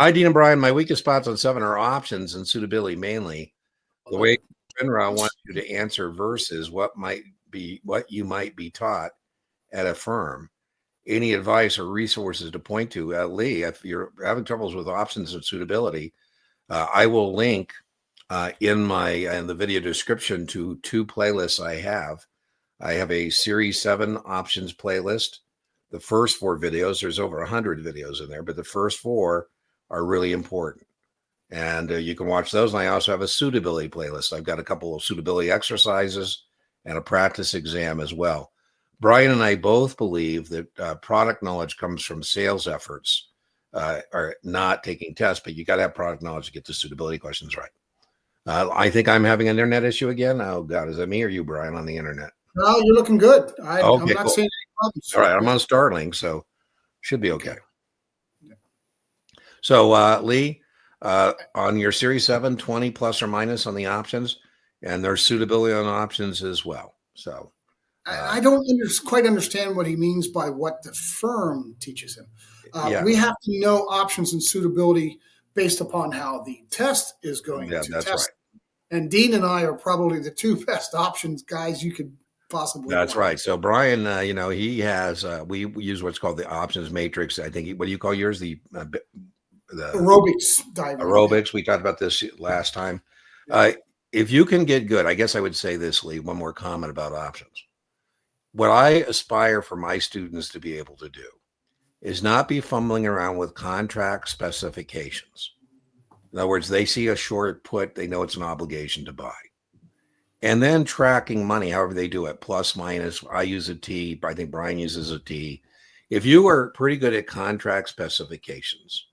Hi, Dean and Brian. My weakest spots on 7 are options and suitability mainly. The way FINRA wants you to answer versus what you might be taught at a firm. Any advice or resources to point to? Lee, if you're having troubles with options and suitability, I will link in the video description to 2 playlists I have. I have a Series 7 options playlist. The first 4 videos, there's over 100 videos in there, but the first 4 are really important. And you can watch those. And I also have a suitability playlist. I've got a couple of suitability exercises and a practice exam as well. Brian and I both believe that product knowledge comes from sales efforts, or not taking tests, but you got to have product knowledge to get the suitability questions right. I think I'm having an internet issue again. Oh, God, is that me or you, Brian, on the internet? No, you're looking good. I'm Okay, not cool. seeing any problems. All right, I'm on Starlink, so should be okay. So, Lee, on your Series 7, 20 plus or minus on the options, and there's suitability on options as well. So, I don't quite understand what he means by what the firm teaches him. yeah, We have to know options and suitability based upon how the test is going yeah, to that's test. right. And Dean and I are probably the 2 best options guys you could possibly That's want. right. So Brian, he has we use what's called the options matrix. I think what do you call yours? The Aerobics diagram. aerobics. We talked about this last time. If you can get good, I guess I would say this, Lee. One more comment about options. What I aspire for my students to be able to do is not be fumbling around with contract specifications. In other words, they see a short put, they know it's an obligation to buy. And then tracking money, however they do it, plus, minus. I use a T. I think Brian uses a T. If you are pretty good at contract specifications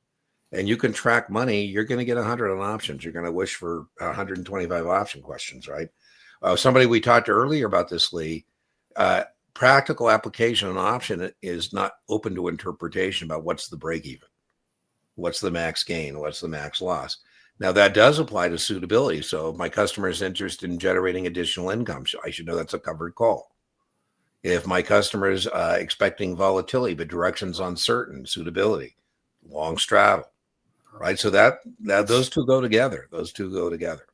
and you can track money, you're going to get 100 on options. You're going to wish for 125 option questions, right? Somebody we talked earlier about this, Lee, practical application on option is not open to interpretation about what's the break even, what's the max gain, what's the max loss. Now, that does apply to suitability. So if my customer is interested in generating additional income, I should know that's a covered call. If my customer is expecting volatility, but direction's uncertain, suitability, long straddle, right? So that those two go together. Those two go together.